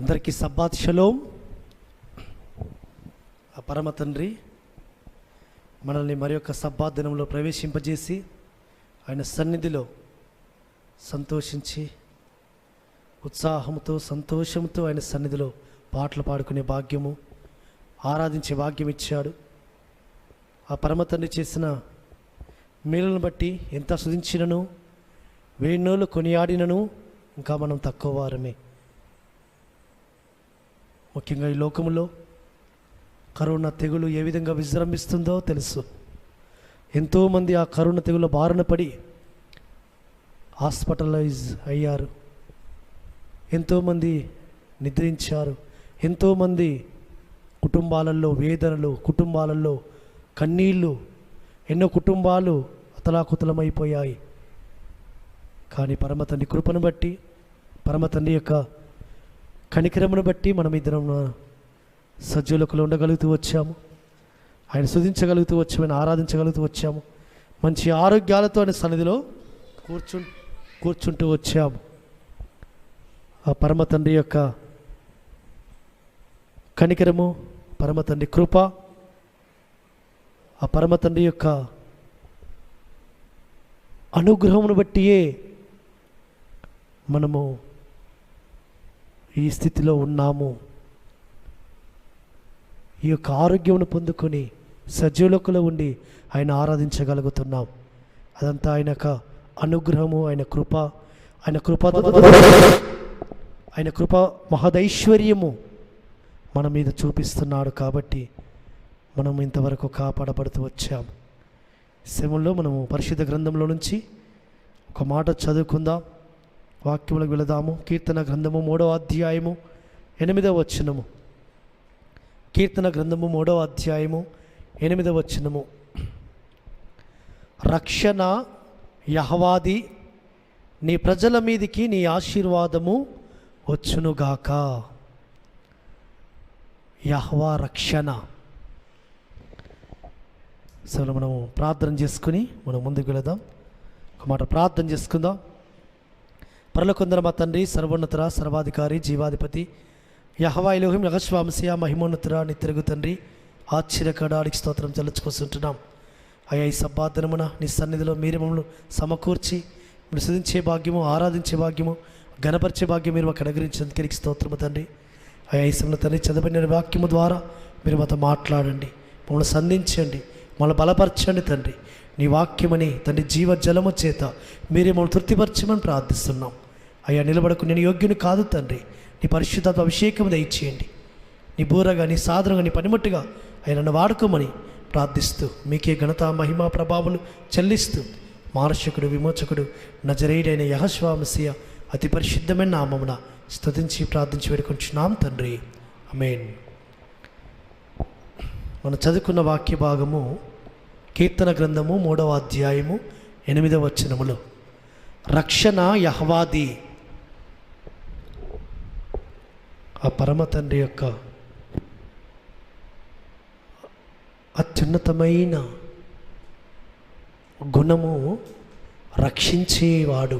అందరికీ Sabbath shalom. ఆ పరమ తండ్రి మనల్ని మరి యొక్క సబ్బాత్ దినంలో ప్రవేశింపజేసి ఆయన సన్నిధిలో సంతోషించి ఉత్సాహంతో సంతోషంతో ఆయన సన్నిధిలో పాటలు పాడుకునే భాగ్యము, ఆరాధించే భాగ్యం ఇచ్చాడు. ఆ పరమ తండ్రి చేసిన మేలును బట్టి ఎంత స్తుతించినను, వేణోళ్ళు కొనియాడినను ఇంకా మనం తక్కువ వారమే. ముఖ్యంగా ఈ లోకములో కరోనా తెగులు ఏ విధంగా విజృంభిస్తుందో తెలుసు. ఎంతోమంది ఆ కరోనా తెగుల బారిన పడి హాస్పిటలైజ్ అయ్యారు, ఎంతోమంది నిద్రించారు, ఎంతోమంది కుటుంబాలలో వేదనలు, కుటుంబాలలో కన్నీళ్ళు, ఎన్నో కుటుంబాలు అతలాకుతలమైపోయాయి. కానీ పరమ తండ్రి కృపను బట్టి, పరమ తండ్రి యొక్క కనికరమును బట్టి మనం ఇద్దరం సజీవులకులో ఉండగలుగుతూ వచ్చాము. ఆయన స్తుతించగలుగుతూ వచ్చాము, ఆయన ఆరాధించగలుగుతూ వచ్చాము. మంచి ఆరోగ్యాలతో ఆయన సన్నిధిలో కూర్చుంటూ వచ్చాము. ఆ పరమ తండ్రి యొక్క కనికరము, పరమ తండ్రి కృప, ఆ పరమ తండ్రి యొక్క అనుగ్రహమును బట్టియే మనము ఈ స్థితిలో ఉన్నాము. ఈ యొక్క ఆరోగ్యమును పొందుకొని సజీవులకులో ఉండి ఆయన ఆరాధించగలుగుతున్నాం. అదంతా ఆయన యొక్క అనుగ్రహము, ఆయన కృప, ఆయన కృప మహదైశ్వర్యము మన మీద చూపిస్తున్నాడు. కాబట్టి మనం ఇంతవరకు కాపాడబడుతూ వచ్చాము. సమయంలో మనము పరిశుద్ధ గ్రంథంలో నుంచి ఒక మాట చదువుకుందాం, వాక్యములకు వెళదాము. కీర్తన గ్రంథము 3వ అధ్యాయము 8వ వచనము. కీర్తన గ్రంథము 3వ అధ్యాయము 8వ వచనము. రక్షణ యెహోవాది, నీ ప్రజల మీదికి నీ ఆశీర్వాదము వచ్చునుగాక. యెహోవా రక్షణ. సరే, మనము ప్రార్థన చేసుకుని మనం ముందుకు వెళదాం. ఒక మాట ప్రార్థన చేసుకుందాం. పరలోకందర మా తండ్రి, సర్వోన్నతుర, సర్వాధికారి, జీవాధిపతి, యెహోవా ఎలోహిం యెహోవా మహిమోన్నతుర, నిత్యగు తండ్రి, ఆశ్చర్యకరానికి స్తోత్రం చెల్లించుకుంటున్నాం. అయ్యా, ఈ సబ్బాతనమున నీ సన్నిధిలో మీరే మమ్మల్ని సమకూర్చి మీరు స్తుతించే భాగ్యము, ఆరాధించే భాగ్యము, గణపరిచే భాగ్యం మీరు మాకు అనుగ్రహించినందుకు స్తోత్రము తండ్రి. అయ్యా, ఈ సమయంలో తండ్రి చదవబడిన వాక్యము ద్వారా మీరు మాతో మాట్లాడండి, మమ్మల్ని సంధించండి, మమ్మల్ని బలపరచండి తండ్రి. నీ వాక్యమని తండ్రి జీవజలము చేత మీరే మమ్మల్ని తృప్తిపరచమని ప్రార్థిస్తున్నాం. అయ్యా, నిలబడకు నేను యోగ్యుని కాదు తండ్రి, నీ పరిశుద్ధాత్మ అభిషేకం దయచేయండి. నీ బూరగా, నీ సాధనగా, నీ పనిముట్టుగా ఆయన నన్ను వాడుకోమని ప్రార్థిస్తూ మీకే ఘనత, మహిమ, ప్రభావాలు చెల్లిస్తూ మారక్షకుడు, విమోచకుడు, నజరేయుడైన యెహోవా మెస్సియా అతి పరిశుద్ధమైన నామమున స్తుతించి ప్రార్థించి వేడుకొంచున్నాం తండ్రి, ఆమేన్. మనం చదువుకున్న వాక్య భాగము కీర్తన గ్రంథము 3వ అధ్యాయము 8వ వచనములో. రక్షణ యెహోవాది. ఆ పరమ తండ్రి యొక్క అత్యున్నతమైన గుణము రక్షించేవాడు.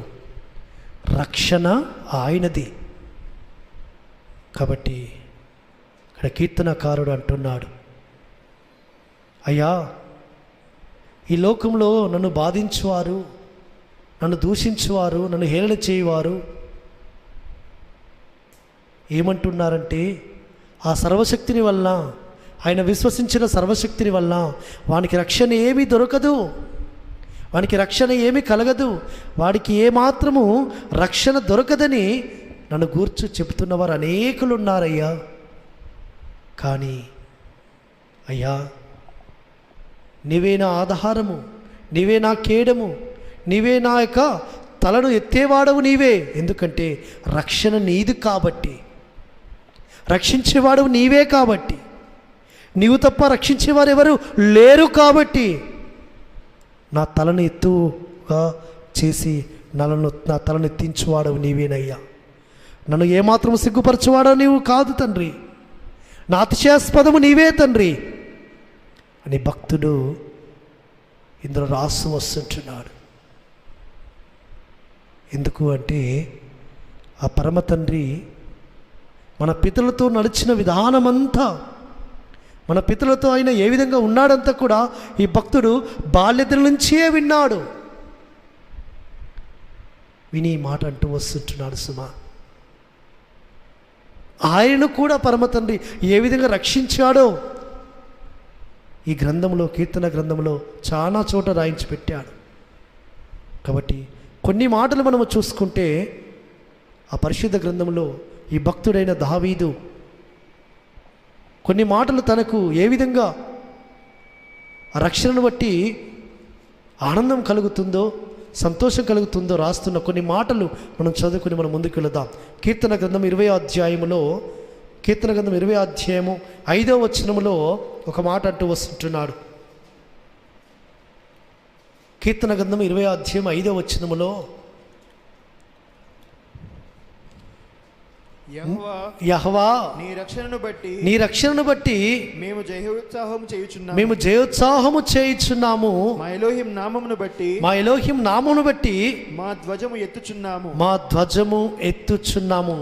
రక్షణ ఆయనది. కాబట్టి ఇక్కడ కీర్తనకారుడు అంటున్నాడు, అయ్యా, ఈ లోకంలో నన్ను బాధించువారు, నన్ను దూషించువారు, నన్ను హేళన చేయువారు ఏమంటున్నారంటే, ఆ సర్వశక్తిని వల్ల, ఆయన విశ్వసించిన సర్వశక్తిని వల్ల వానికి రక్షణ ఏమీ దొరకదు, వానికి రక్షణ ఏమీ కలగదు, వాడికి ఏమాత్రము రక్షణ దొరకదని నన్ను గూర్చు చెబుతున్నవారు అనేకులు ఉన్నారయ్యా. కానీ అయ్యా, నీవే నా ఆధారము, నీవే నా కేడము, నీవే నా యొక్క తలను ఎత్తేవాడవు నీవే. ఎందుకంటే రక్షణ నీది కాబట్టి, రక్షించేవాడు నీవే కాబట్టి, నీవు తప్ప రక్షించేవారు ఎవరు లేరు కాబట్టి నా తలను ఎత్తుగా చేసి నా తలను ఎత్తించువాడవు నీవేనయ్యా. నన్ను ఏమాత్రం సిగ్గుపరచువాడో నీవు కాదు తండ్రి, నా అతిశయాస్పదము నీవే తండ్రి అని భక్తుడు ఇందులో రాసు వస్తుంటున్నాడు. ఎందుకు అంటే ఆ పరమ తండ్రి మన పితరులతో నడిచిన విధానమంతా, మన పితరులతో ఆయన ఏ విధంగా ఉన్నాడంతా కూడా ఈ భక్తుడు బాల్యదల నుంచే విన్నాడు. విని మాట అంటూ వస్తుంటున్నాడు సుమా. ఆయనను కూడా పరమ తండ్రి ఏ విధంగా రక్షించాడో ఈ గ్రంథంలో, కీర్తన గ్రంథంలో చాలా చోట రాయించి పెట్టాడు. కాబట్టి కొన్ని మాటలు మనము చూసుకుంటే ఆ పరిశుద్ధ గ్రంథంలో ఈ భక్తుడైన దావీదు కొన్ని మాటలు తనకు ఏ విధంగా ఆ రక్షణను బట్టి ఆనందం కలుగుతుందో, సంతోషం కలుగుతుందో రాస్తున్న కొన్ని మాటలు మనం చదువుకుని మనం ముందుకు వెళదాం. కీర్తన గ్రంథం 20వ అధ్యాయములో, కీర్తన గ్రంథం 20వ అధ్యాయము 5వ వచనములో ఒక మాట అంటూ వస్తుంటున్నాడు. కీర్తన గ్రంథం 20వ అధ్యాయం 5వ వచనములో, యెహోవా నీ రక్షణను బట్టి మేము జయోత్సాహము చేయుచున్నాము. మా ఎలోహిం నామమును బట్టి మా ధ్వజము ఎత్తుచున్నాము.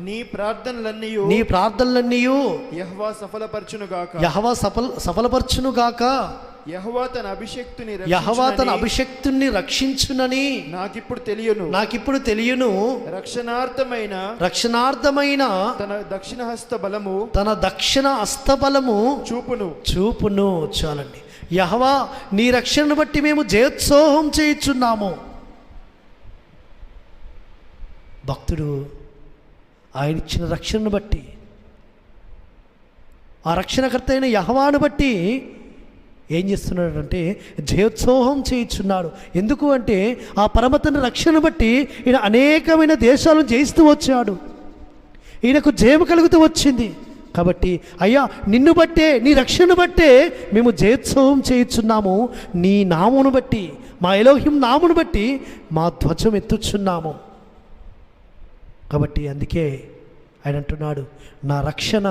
నీ ప్రార్థనలన్నీయు యెహోవా సఫలపరచును గాక. యెహోవా తన అభిషక్తుని రక్షించునని నాకిప్పుడు తెలియను. రక్షణార్థమైన తన దక్షిణ హస్తబలము చూపును. చాలండి. యెహోవా నీ రక్షణను బట్టి మేము జయోత్సాహం చేయుచున్నాము. భక్తుడు ఆయన ఇచ్చిన రక్షణను బట్టి, ఆ రక్షణకర్త అయిన యెహోవాను బట్టి ఏం చేస్తున్నాడంటే జయోత్సాహం చేయించున్నాడు. ఎందుకు అంటే ఆ పరమతని రక్షణ బట్టి ఈయన అనేకమైన దేశాలను జయిస్తూ వచ్చాడు. ఈయనకు జయం కలుగుతూ వచ్చింది. కాబట్టి అయ్యా నిన్ను బట్టే, నీ రక్షణ బట్టే మేము జయోత్సవం చేయుచున్నాము. నీ నామును బట్టి, మా ఎలోహిం నామును బట్టి మా ధ్వజం ఎత్తుచున్నాము. కాబట్టి అందుకే ఆయన అంటున్నాడు, నా రక్షణ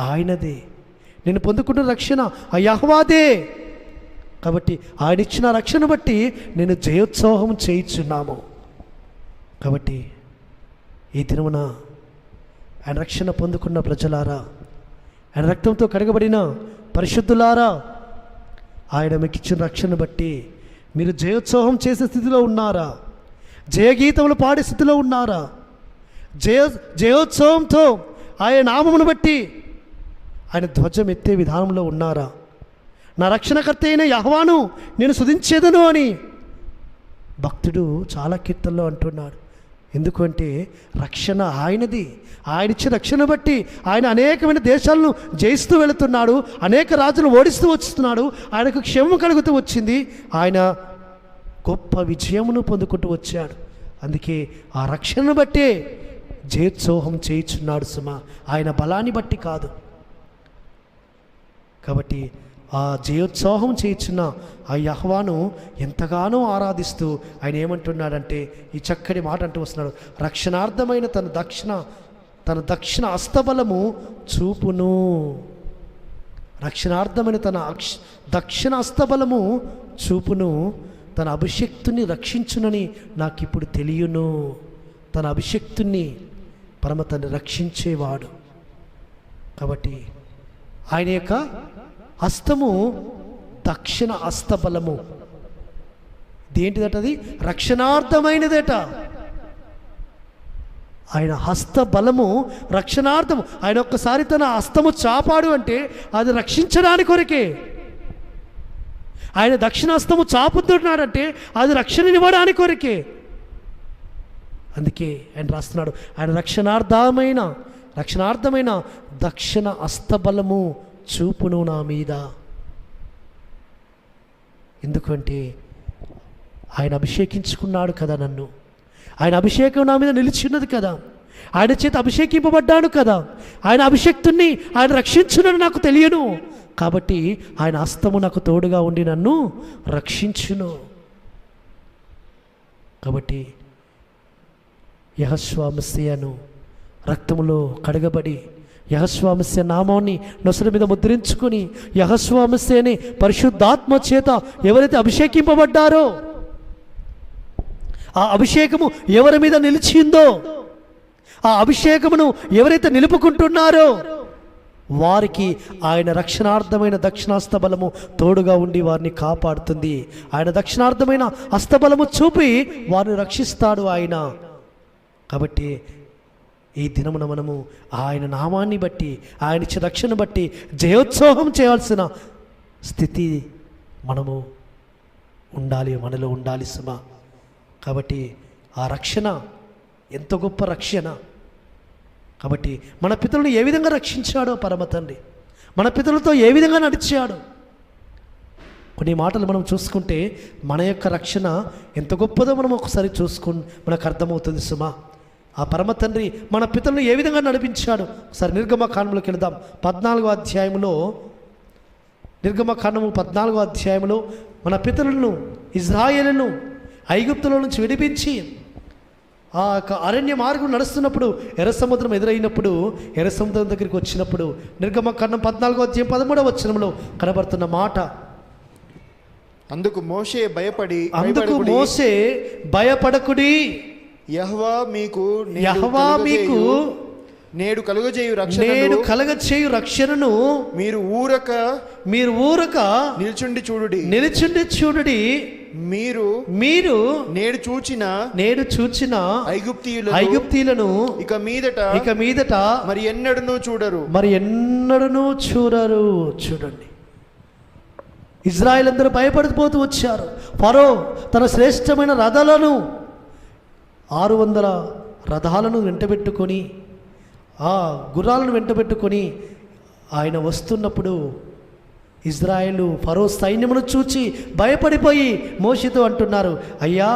ఆయనదే, నేను పొందుకున్న రక్షణ ఆ యెహోవాదే. కాబట్టి ఆయన ఇచ్చిన రక్షణ బట్టి నేను జయోత్సవం చేయుచున్నాము. కాబట్టి ఈ దినమున ఆయన రక్షణ పొందుకున్న ప్రజలారా, ఆయన రక్తంతో కడగబడిన పరిశుద్ధులారా, ఆయన మీకు ఇచ్చిన రక్షణ బట్టి మీరు జయోత్సవం చేసే స్థితిలో ఉన్నారా? జయగీతములు పాడే స్థితిలో ఉన్నారా? జయోత్సవంతో ఆయన నామమును బట్టి ఆయన ధ్వజం ఎత్తే విధానంలో ఉన్నారా? నా రక్షణకర్త అయిన యెహోవాను నేను స్తుతించేదను అని భక్తుడు చాలా కీర్తనలో అంటున్నాడు. ఎందుకంటే రక్షణ ఆయనది. ఆయన ఇచ్చిన రక్షణ బట్టి ఆయన అనేకమైన దేశాలను జయిస్తూ వెళుతున్నాడు, అనేక రాజులను ఓడిస్తూ వస్తున్నాడు, ఆయనకు క్షేమం కలుగుతూ వచ్చింది, ఆయన గొప్ప విజయమును పొందుకుంటూ వచ్చాడు. అందుకే ఆ రక్షణను బట్టే జయోత్సవం చేయుచున్నాడు సుమా, ఆయన బలాన్ని బట్టి కాదు. కాబట్టి ఆ జయోత్సాహం చేయించిన ఆ యెహోవాను ఎంతగానో ఆరాధిస్తూ ఆయన ఏమంటున్నాడంటే ఈ చక్కటి మాట అంటూ వస్తున్నాడు, రక్షణార్థమైన తన దక్షిణ హస్తబలము చూపును. రక్షణార్థమైన తన దక్షిణ హస్తబలము చూపును. తన అభిషక్తుని రక్షించునని నాకు ఇప్పుడు తెలియను. తన అభిషక్తుని పరమ తండ్రి రక్షించేవాడు. కాబట్టి ఆయన యొక్క హస్తము దక్షిణ హస్తబలము. దేంటిదట? అది రక్షణార్థమైనదట. ఆయన హస్తబలము రక్షణార్థము. ఆయన ఒక్కసారి తన హస్తము చాపాడు అంటే అది రక్షించడానికి కొరకే. ఆయన దక్షిణ హస్తము చాపుతున్నాడంటే అది రక్షణనివ్వడానికి కొరకే. అందుకే ఆయన రాస్తున్నాడు, ఆయన రక్షణార్థమైన దక్షిణ హస్తబలము చూపును నా మీద. ఎందుకంటే ఆయన అభిషేకించుకున్నాడు కదా నన్ను. ఆయన అభిషేకం నా మీద నిలిచిన్నది కదా. ఆయన చేత అభిషేకింపబడ్డాను కదా. ఆయన అభిషేక్తుణ్ణి ఆయన రక్షించునని నాకు తెలియను. కాబట్టి ఆయన హస్తము నాకు తోడుగా ఉండి నన్ను రక్షించును. కాబట్టి యెహోవా మెస్సియాను రక్తములో కడగబడి యెహోవా మెస్సియా నామాన్ని నొసలు మీద ముద్రించుకొని యెహోవా మెస్సియాని పరిశుద్ధాత్మ చేత ఎవరైతే అభిషేకింపబడ్డారో, ఆ అభిషేకము ఎవరి మీద నిలిచిందో, ఆ అభిషేకమును ఎవరైతే నిలుపుకుంటున్నారో వారికి ఆయన రక్షణార్థమైన దక్షిణాస్తబలము తోడుగా ఉండి వారిని కాపాడుతుంది. ఆయన దక్షిణార్థమైన హస్తబలము చూపి వారిని రక్షిస్తాడు ఆయన. కాబట్టి ఈ దినమున మనము ఆయన నామాన్ని బట్టి, ఆయన ఇచ్చే రక్షణ బట్టి జయోత్సవం చేయాల్సిన స్థితి మనము ఉండాలి, మనలో ఉండాలి సుమా. కాబట్టి ఆ రక్షణ ఎంత గొప్ప రక్షణ. కాబట్టి మన పితరులను ఏ విధంగా రక్షించాడో పరమ తండ్రి, మన పితరులతో ఏ విధంగా నడిచాడు. కొన్ని మాటలు మనం చూసుకుంటే మన యొక్క రక్షణ ఎంత గొప్పదో మనం ఒకసారి మనకు అర్థమవుతుంది సుమా. ఆ పరమ తండ్రి మన పితరులను ఏ విధంగా నడిపించాడు. ఒకసారి నిర్గమకాండంలోకి వెళదాం. 14వ అధ్యాయంలో, నిర్గమకాండము 14వ అధ్యాయంలో మన పితరులను, ఇజ్రాయేలును ఐగుప్తులో నుంచి విడిపించి ఆ యొక్క అరణ్య మార్గం నడుస్తున్నప్పుడు ఎర్ర సముద్రం ఎదురైనప్పుడు, ఎర్ర సముద్రం దగ్గరికి వచ్చినప్పుడు నిర్గమకాండం 14వ అధ్యాయం 13వ వచనంలో కనబడుతున్న మాట, అందుకు మోషే భయపడకుడి, యెహోవా మీకు నేడు కలుగజేయు రక్షణను మీరు ఊరక నిల్చుండి చూడుడి. మీరు నేడు చూచిన ఐగుప్తీయులను ఇక మీదట మరి ఎన్నడూ చూడరు. చూడండి, ఇజ్రాయెల్ అందరూ భయపడిపోతూ వచ్చారు. ఫరో తన శ్రేష్టమైన రథాలను 600 రథాలను వెంటబెట్టుకొని, ఆ గుర్రాలను వెంటబెట్టుకొని ఆయన వస్తున్నప్పుడు ఇజ్రాయేలు ఫరో సైన్యమును చూచి భయపడిపోయి మోషేతో అంటున్నారు, అయ్యా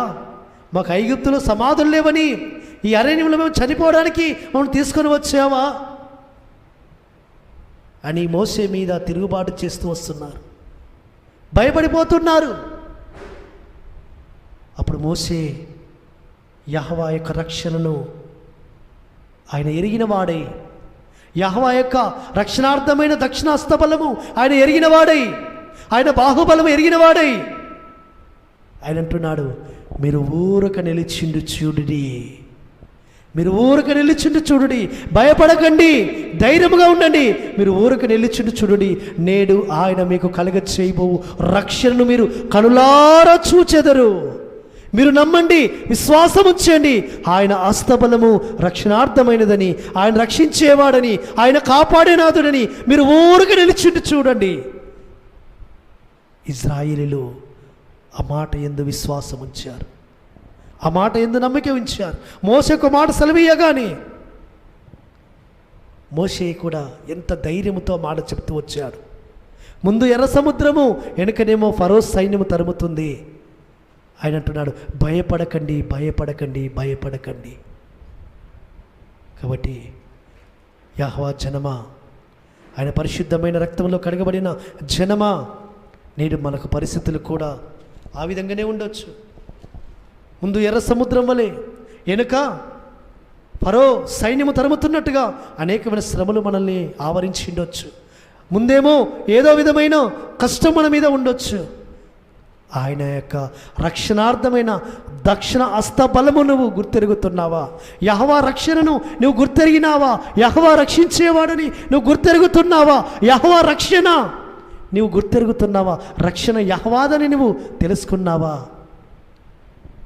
మాకు ఐగుప్తులో సమాధులు లేవని ఈ అరణ్యంలో మేము చనిపోవడానికి మమ్మల్ని తీసుకొని వచ్చావా అని మోషే మీద తిరుగుబాటు చేస్తూ వస్తున్నారు, భయపడిపోతున్నారు. అప్పుడు మోషే యెహోవా యొక్క రక్షణను ఆయన ఎరిగిన వాడై, యెహోవా యొక్క రక్షణార్థమైన దక్షిణ హస్తబలము ఆయన ఎరిగిన వాడై, ఆయన బాహుబలము ఎరిగిన వాడై ఆయన అంటున్నాడు, మీరు ఊరక నిలిచిండు చూడుడి, భయపడకండి, ధైర్యముగా ఉండండి, మీరు ఊరక నిలిచిండు చూడుడి. నేడు ఆయన మీకు కలుగచేయబోవు రక్షణను మీరు కనులారా చూచెదరు. మీరు నమ్మండి, విశ్వాసం ఉంచండి. ఆయన హస్తబలము రక్షణార్థమైనదని, ఆయన రక్షించేవాడని, ఆయన కాపాడేనాథుడని మీరు ఊరక నిలిచిండు చూడండి. ఇజ్రాయేలీలు ఆ మాట యందు విశ్వాసం ఉంచారు, ఆ మాట యందు నమ్మిక ఉంచారు. మోషేకు మాట సెలవీయగానే మోషే కూడా ఎంత ధైర్యంతో మాట చెప్తూ వచ్చాడు. ముందు ఎర్ర సముద్రము, వెనుకనేమో ఫరో సైన్యము తరుముతుంది. ఆయన అంటున్నాడు, భయపడకండి. కాబట్టి యెహోవా జనమా, ఆయన పరిశుద్ధమైన రక్తంలో కడగబడిన జనమా, నేడు మనకు పరిస్థితులు కూడా ఆ విధంగానే ఉండొచ్చు. ముందు ఎర్ర సముద్రం వలె, వెనుక ఫరో సైన్యము తరుముతున్నట్టుగా అనేకమైన శ్రమలు మనల్ని ఆవరించి ఉండొచ్చు. ముందేమో ఏదో విధమైన కష్టం మన మీద ఉండొచ్చు. ఆయన యొక్క రక్షణార్థమైన దక్షిణ హస్తబలము నువ్వు గుర్తెరుగుతున్నావా? యెహోవా రక్షణను నువ్వు గుర్తెరిగినావా? యెహోవా రక్షించేవాడని నువ్వు గుర్తెరుగుతున్నావా? యెహోవా రక్షణ నువ్వు గుర్తెరుగుతున్నావా? రక్షణ యెహోవాదని నువ్వు తెలుసుకున్నావా?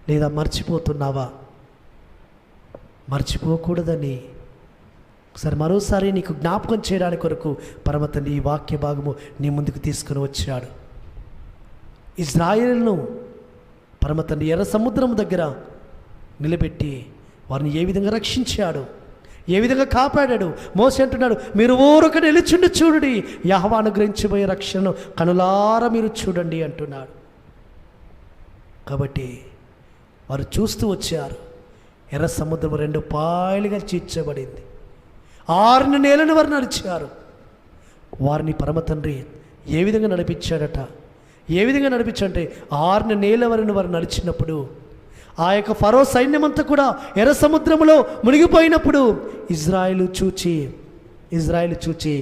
లేదా మర్చిపోతున్నావా? మర్చిపోకూడదని ఒకసారి మరోసారి నీకు జ్ఞాపకం చేయడానికి కొరకు పరమ తండ్రి ఈ వాక్య భాగము నీ ముందుకు తీసుకుని వచ్చాడు. ఇజ్రాయేలును పరమ తండ్రి ఎర్ర సముద్రం దగ్గర నిలబెట్టి వారిని ఏ విధంగా రక్షించాడు, ఏ విధంగా కాపాడాడు. మోషే అంటున్నాడు, మీరు ఊరక నిలిచిండి చూడండి, యెహోవా అనుగ్రహించబోయే రక్షణను కనులారా మీరు చూడండి అంటున్నాడు. కాబట్టి వారు చూస్తూ వచ్చారు. ఎర్ర సముద్రం 2 పాయలుగా చీల్చబడింది. 6 నెలలు వారు నడిచారు. వారిని పరమ తండ్రి ఏ విధంగా నడిపించాడట? ఏ విధంగా నడిపించంటే 6 నెలల వరకు వారు నడిచినప్పుడు ఆ యొక్క ఫరో సైన్యమంతా కూడా ఎర్ర సముద్రంలో మునిగిపోయినప్పుడు ఇజ్రాయేలు చూచి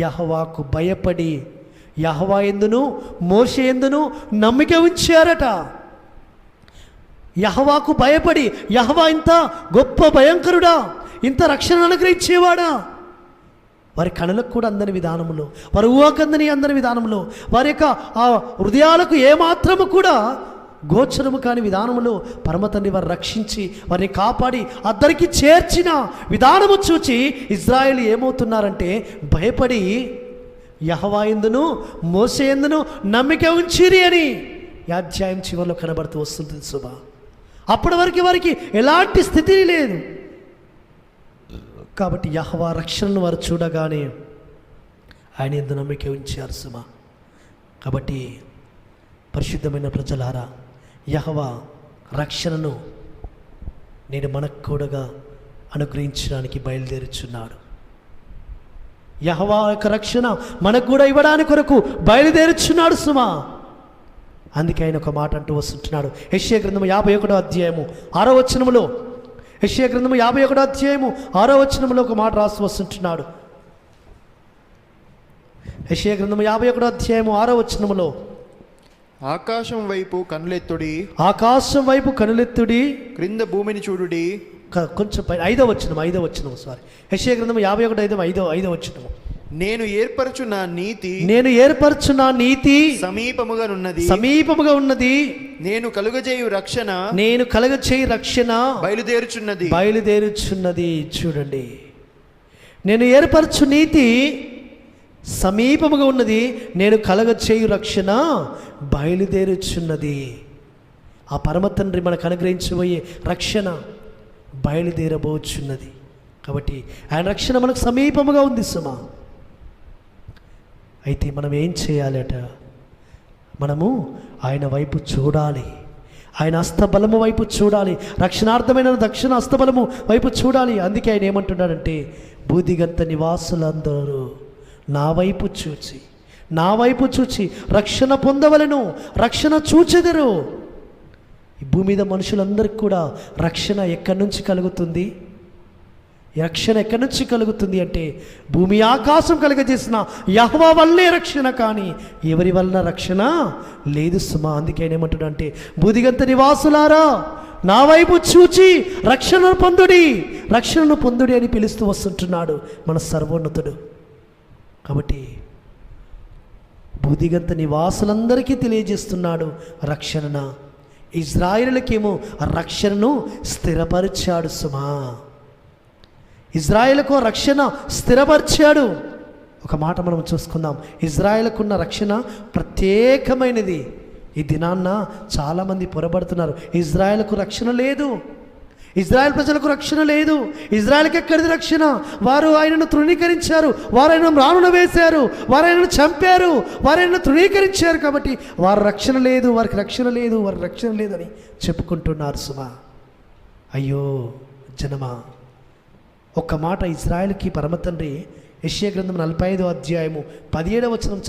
యెహోవాకు భయపడి యెహోవా యందును మోషే యందును నమ్మిక ఉంచారట. యెహోవాకు భయపడి, యెహోవా ఇంత గొప్ప భయంకరుడా, ఇంత రక్షణ అనుగ్రహించేవాడా, వారి కనులకు కూడా అందని విధానంలో, వారి ఊహకందని అందని విధానంలో, వారి యొక్క ఆ హృదయాలకు ఏమాత్రము కూడా గోచరము కాని విధానములో పరమతండ్రి వారు రక్షించి వారిని కాపాడి అద్దరికి చేర్చిన విధానము చూచి ఇజ్రాయేలు ఏమవుతున్నారంటే భయపడి యెహోవా యందును మోషే యందును నమ్మిక ఉంచిరి అని ఈ అధ్యాయం చివరిలో కనబడుతూ వస్తుంది సుమా. అప్పటి వరకు వారికి ఎలాంటి స్థితి లేదు. కాబట్టి యెహోవా రక్షణను వారు చూడగానే ఆయన యందు నమ్మిక ఉంచారు సుమా. కాబట్టి పరిశుద్ధమైన ప్రజలారా, యెహోవా రక్షణను నేను మనకు కూడా అనుగ్రహించడానికి బయలుదేరుచున్నాడు. యెహోవా యొక్క రక్షణ మనకు కూడా ఇవ్వడానికి కొరకు బయలుదేరుచున్నాడు సుమా. అందుకే ఆయన ఒక మాట అంటూ వస్తుంటున్నాడు. యెషయా గ్రంథము 51వ అధ్యాయము 6వ వచనములో, యెషయా గ్రంథము 51వ అధ్యాయము 6వ వచనములో ఒక మాట రాసి వస్తుంటున్నాడు. యెషయా గ్రంథము 51వ అధ్యాయము 6వ వచనములో, ఆకాశం వైపు కనులెత్తుడి, ఆకాశం వైపు కనులెత్తుడి, క్రింద భూమిని చూడుడి. కొంచెం పై 5వ వచనం సారీ, యెషయా గ్రంథము 51:5 వచనము. నేను ఏర్పరచున్న నీతి, నేను ఏర్పరచున్న నీతి సమీపముగా ఉన్నది, నేను కలుగజేయు రక్షణ బయలుదేరుచున్నది. చూడండి, నేను ఏర్పరచు నీతి సమీపముగా ఉన్నది, నేను కలగచేయు రక్షణ బయలుదేరుచున్నది. ఆ పరమ తండ్రి మనకు అనుగ్రహించబోయే రక్షణ బయలుదేరబోచున్నది. కాబట్టి ఆయన రక్షణ మనకు సమీపముగా ఉంది సుమా. అయితే మనం ఏం చేయాలట? మనము ఆయన వైపు చూడాలి, ఆయన హస్తబలము వైపు చూడాలి, రక్షణార్థమైన దక్షిణ హస్తబలము వైపు చూడాలి. అందుకే ఆయన ఏమంటున్నాడంటే, భూదిగంత నివాసులందరూ నా వైపు చూచి రక్షణ పొందవలెను, రక్షణ చూచెదరు. ఈ భూమి మీద మనుషులందరికీ కూడా రక్షణ ఎక్కడి నుంచి కలుగుతుంది? రక్షణ ఎక్కడి నుంచి కలుగుతుంది అంటే భూమి ఆకాశం కలుగజేసిన యెహోవా వల్లే రక్షణ, కానీ ఎవరి వలన రక్షణ లేదు సుమా. అందుకే ఆయన ఏమంటున్నాడంటే, భూదిగంత నివాసులారా నా వైపు చూచి రక్షణను పొందుడి అని పిలుస్తూ వస్తుంటున్నాడు మన సర్వోన్నతుడు. కాబట్టి భూదిగంత నివాసులందరికీ తెలియజేస్తున్నాడు రక్షణ. ఇజ్రాయేలుకేమో రక్షణను స్థిరపరిచాడు సుమా. ఇజ్రాయేలుకు రక్షణ స్థిరపరిచాడు. ఒక మాట మనం చూసుకుందాం. ఇజ్రాయేలుకున్న రక్షణ ప్రత్యేకమైనది. ఈ దినాన్న చాలామంది పొరబడుతున్నారు, ఇజ్రాయేలుకు రక్షణ లేదు, ఇజ్రాయెల్ ప్రజలకు రక్షణ లేదు, ఇజ్రాయెల్కి ఎక్కడిది రక్షణ? వారు ఆయనను తృణీకరించారు, వారు ఆయనను రానున వేశారు, వారు ఆయనను చంపారు, వారు ఆయనను తృణీకరించారు. కాబట్టి వారు రక్షణ లేదు, వారికి రక్షణ లేదని చెప్పుకుంటున్నారు సుమా. అయ్యో జనమా, ఒక్క మాట ఇజ్రాయెల్కి పరమతండ్రి యెషయా గ్రంథం 45వ అధ్యాయము 17వ వచనం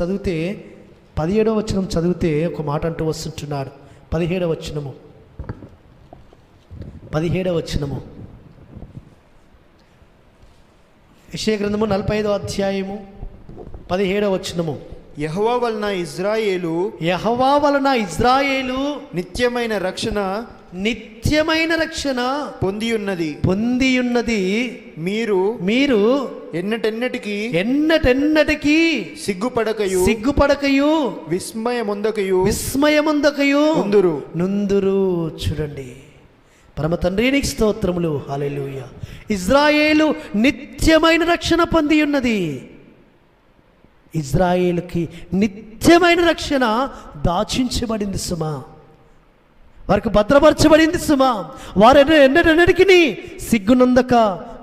చదివితే ఒక మాట అంటూ వస్తుంటున్నాడు. 17వ వచనము యెషయా గ్రంథము 45వ అధ్యాయము 17వ వచనము. యెహోవా వలన ఇజ్రాయేలు నిత్యమైన రక్షణ పొంది ఉన్నది. మీరు ఎన్నటెన్నటికి సిగ్గుపడకయు విస్మయముందకయు నుందురు. చూడండి, పరమ తండ్రి నీకు స్తోత్రములు, హల్లెలూయా. ఇజ్రాయేలు నిత్యమైన రక్షణ పొంది ఉన్నది. ఇజ్రాయేలుకి నిత్యమైన రక్షణ దాచించబడింది సుమా, వారికి భద్రపరచబడింది సుమా. వారు ఎన్నటికి సిగ్గునందక,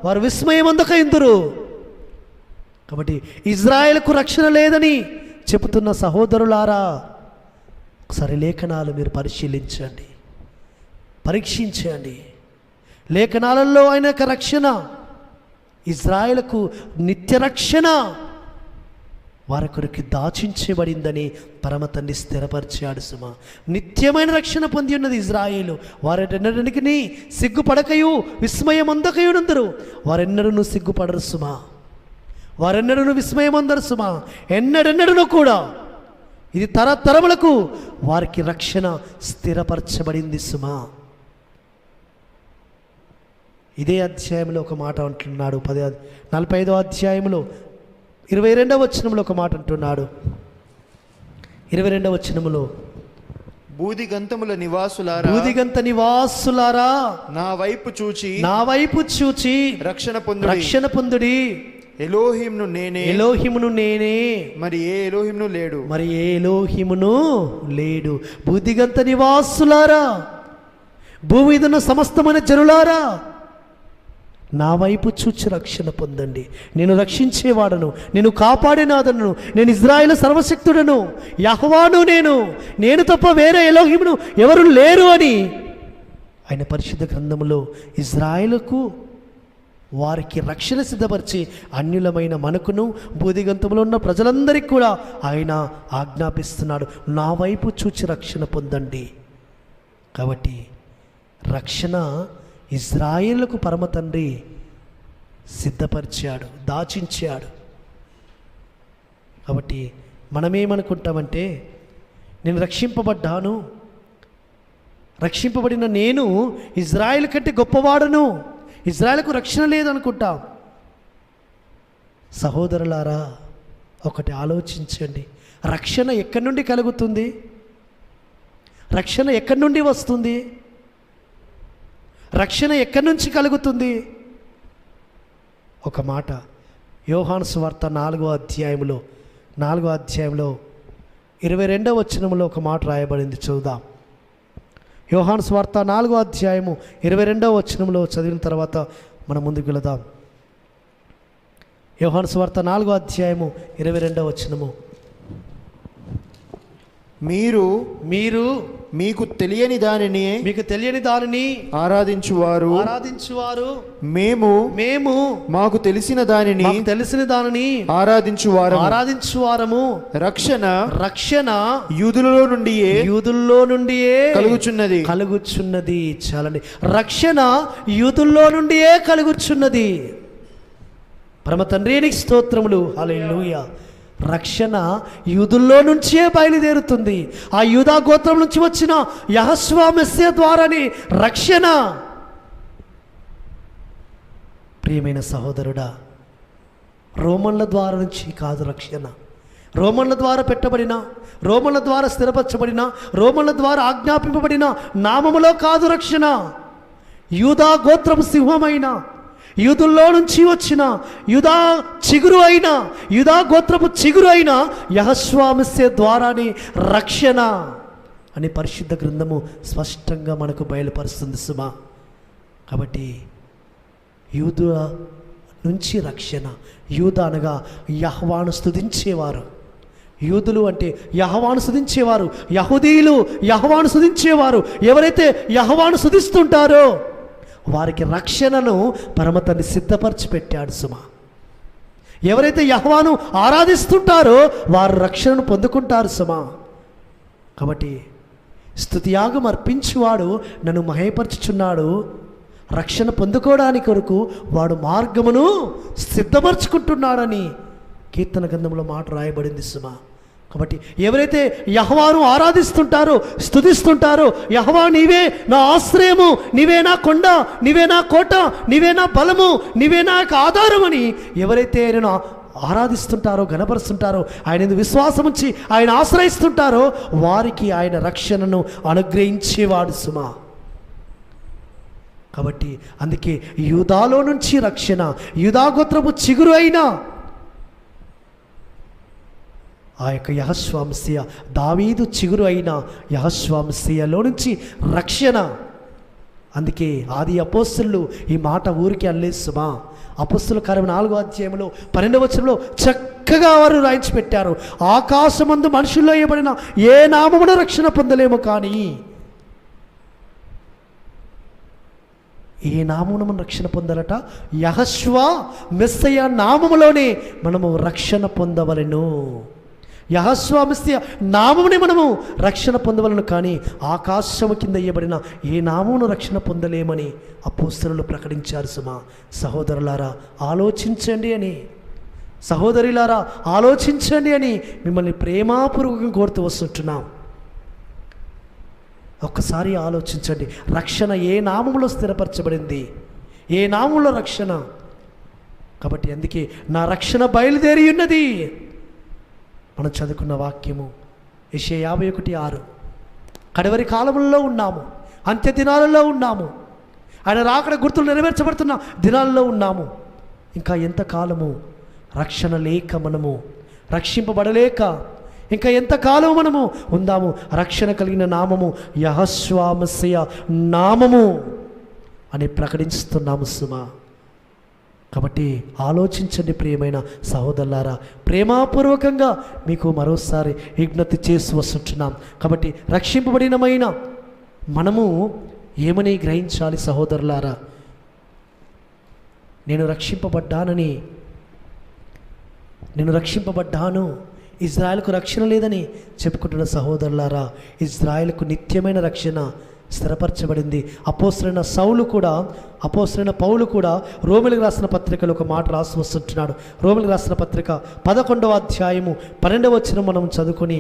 వారు విస్మయమందక ఇందురు. కాబట్టి ఇజ్రాయేలుకు రక్షణ లేదని చెబుతున్న సహోదరులారా, ఒకసారి లేఖనాలు మీరు పరీక్షించండి. లేఖనాలలో ఆయన యొక్క రక్షణ, ఇజ్రాయేలుకు నిత్య రక్షణ వారి కొరకు దాచించబడిందని పరమ తండ్రి స్థిరపరిచాడు సుమా. నిత్యమైన రక్షణ పొంది ఉన్నది ఇజ్రాయేలు. వారెన్నటికి సిగ్గుపడకయు విస్మయమందకయునందరు. వారెన్నడూ సిగ్గుపడరు సుమా, వారెన్నడూ విస్మయమందరు సుమా. ఎన్నడెన్నడూ కూడా ఇది తరతరములకు వారికి రక్షణ స్థిరపరచబడింది సుమా. ఇదే అధ్యాయంలో ఒక మాట అంటున్నాడు. 45వ అధ్యాయంలో 22వ వచనంలో ఒక మాట అంటున్నాడు. 22వ వచనములో, బూదిగంతముల నివాసులారా, బూదిగంత నివాసులారా, నా వైపు చూచి రక్షణ పొందుడి. ఎలోహిమును నేనే, మరి ఏ ఎలోహిమును లేడు. బూదిగంత నివాసులారా, భూమి మీద ఉన్న సమస్తమైన జనులారా, నా వైపు చూచి రక్షణ పొందండి. నేను రక్షించేవాడను, నేను కాపాడేనాదను, నేను ఇజ్రాయేలు సర్వశక్తుడను, యెహోవాను, నేను తప్ప వేరే ఎలోహిమును ఎవరు లేరు అని ఆయన పరిశుద్ధ గ్రంథములో ఇజ్రాయేలుకు వారికి రక్షణ సిద్ధపరిచి అన్యులమైన మనకును బూదిగంతంలో ఉన్న ప్రజలందరికీ కూడా ఆయన ఆజ్ఞాపిస్తున్నాడు, నా వైపు చూచి రక్షణ పొందండి. కాబట్టి రక్షణ ఇజ్రాయేలుకు పరమ తండ్రి సిద్ధపరిచాడు, దాచించాడు. కాబట్టి మనమేమనుకుంటామంటే, నేను రక్షింపబడ్డాను, రక్షింపబడిన నేను ఇజ్రాయేల్ కంటే గొప్పవాడను, ఇజ్రాయేల్కు రక్షణ లేదనుకుంటాం. సహోదరులారా, ఒకటి ఆలోచించండి, రక్షణ ఎక్కడి నుండి కలుగుతుంది? రక్షణ ఎక్కడి నుండి వస్తుంది? రక్షణ ఎక్కడి నుంచి కలుగుతుంది? ఒక మాట యోహాను సువార్త 4వ అధ్యాయంలో 22వ వచనంలో ఒక మాట రాయబడింది, చూద్దాం. యోహాను సువార్త 4వ అధ్యాయము 22వ వచనంలో చదివిన తర్వాత మనం ముందుకు వెళదాం. యోహాను సువార్త 4వ అధ్యాయము 22వ వచనము, మీరు మీకు తెలియని దానిని ఆరాధించువారు మేము మాకు తెలిసిన దానిని ఆరాధించువారము. రక్షణ యూదులలో నుండియే కలుగుచున్నది. చాలండి, రక్షణ యూదుల్లో నుండియే కలుగుచున్నది. పరమ తండ్రికి స్తోత్రములు, హల్లెలూయా. రక్షణ యూదుల్లో నుంచే బయలుదేరుతుంది. ఆ యూదా గోత్రం నుంచి వచ్చిన యెహోషువ మెస్సియా ద్వారానే రక్షణ. ప్రియమైన సహోదరుడా, రోమన్ల ద్వారా నుంచి కాదు రక్షణ. రోమన్ల ద్వారా పెట్టబడిన, రోమన్ల ద్వారా స్థిరపరచబడిన, రోమన్ల ద్వారా ఆజ్ఞాపింపబడిన నామములో కాదు రక్షణ. యూదా గోత్రము సింహమైన, యూదుల్లో నుంచి వచ్చిన, యూదా గోత్రపు చిగురు అయిన యెహోషువ మెస్సియా ద్వారానే రక్షణ అని పరిశుద్ధ గ్రంథము స్పష్టంగా మనకు బయలుపరుస్తుంది సుమా. కాబట్టి యూదా నుంచి రక్షణ. యూదా అనగా యెహోవాను స్తుతించేవారు. యూదులు అంటే యెహోవాను స్తుతించేవారు. యహూదీయులు యెహోవాను స్తుతించేవారు. ఎవరైతే యెహోవాను స్తుతిస్తుంటారో వారికి రక్షణను పరమతండ్రి సిద్ధపరిచి పెట్టాడు సుమా. ఎవరైతే యెహోవాను ఆరాధిస్తుంటారో వారు రక్షణను పొందుకుంటారు సుమా. కాబట్టి స్తుతియాగం అర్పించువాడు నన్ను మహిమపరచుచున్నాడు, రక్షణ పొందుకోవడానికి కొరకు వాడు మార్గమును సిద్ధపరచుకుంటున్నాడని కీర్తన గ్రంథంలో మాట రాయబడింది సుమా. కాబట్టి ఎవరైతే యెహోవాను ఆరాధిస్తుంటారో, స్తుతిస్తుంటారో, యెహోవా నీవే నా ఆశ్రయము, నీవే నా కొండ, నీవే నా కోట, నీవే నా బలము, నీవే నా ఆధారం అని ఎవరైతే ఆయనను ఆరాధిస్తుంటారో, గణపరుస్తుంటారో, ఆయన విశ్వాసం ఉంచి ఆయన ఆశ్రయిస్తుంటారో వారికి ఆయన రక్షణను అనుగ్రహించేవాడు సుమా. కాబట్టి అందుకే యూదాలో నుంచి రక్షణ, యూదా గోత్రపు చిగురు అయినా ఆ యొక్క యెహోషువ మెస్సియా, దావీదు చిగురు అయిన యెహోషువ మెస్సియాలో నుంచి రక్షణ. అందుకే ఆది అపోస్తలులు ఈ మాట ఊరికి అనలేదు సుమా. అపోస్తలుల కార్యం 4వ అధ్యాయంలో 12వ వచనంలో చక్కగా వారు రాయించి పెట్టారు, ఆకాశమందు మనుషుల్లో ఇవ్వబడిన ఏ నామమున రక్షణ పొందలేము, కానీ ఏ నామమున మనం రక్షణ పొందాలట? యెహోషువ మెస్సియా నామములోనే మనము రక్షణ పొందవలెను. యెహోషువ మెస్సియా నామమునే మనము రక్షణ పొందవలను, కానీ ఆకాశము కింద ఇయ్యబడిన ఏ నామమును రక్షణ పొందలేమని అపోస్తలులు ప్రకటించారు సుమా. సహోదరులారా ఆలోచించండి అని, సహోదరులారా ఆలోచించండి అని మిమ్మల్ని ప్రేమాపూర్వకంగా కోరుతూ వస్తుంటున్నాం. ఒక్కసారి ఆలోచించండి, రక్షణ ఏ నామములో స్థిరపరచబడింది, ఏ నామంలో రక్షణ? కాబట్టి అందుకే నా రక్షణ బయలుదేరి ఉన్నది. మనం చదువుకున్న వాక్యము యెషయా 51:6. కడవరి కాలంలో ఉన్నాము, అంత్య దినాలలో ఉన్నాము, ఆయన రాకడ గుర్తులు నెరవేర్చబడుతున్న దినాల్లో ఉన్నాము. ఇంకా ఎంతకాలము రక్షణ లేక, మనము రక్షింపబడలేక ఇంకా ఎంతకాలం మనము ఉందాము? రక్షణ కలిగిన నామము యెహోవా మెస్సియా నామము అని ప్రకటిస్తున్నాము సుమా. కాబట్టి ఆలోచించండి ప్రియమైన సహోదరులారా, ప్రేమపూర్వకంగా మీకు మరోసారి విజ్ఞప్తి చేసి వస్తుంటున్నాం. కాబట్టి రక్షింపబడినమైన మనము ఏమని గ్రహించాలి సహోదరులారా? నేను రక్షింపబడ్డాను, ఇజ్రాయెల్కు రక్షణ లేదని చెప్పుకుంటున్న సహోదరులారా, ఇజ్రాయెల్కు నిత్యమైన రక్షణ స్థిరపరచబడింది. అపోస్తలుడైన పౌలు కూడా రోమిలకు రాసిన పత్రికలో ఒక మాట రాసి వస్తుంటున్నాడు. రోమిలకు రాసిన పత్రిక 11వ అధ్యాయము 12వ వచనం మనం చదువుకొని,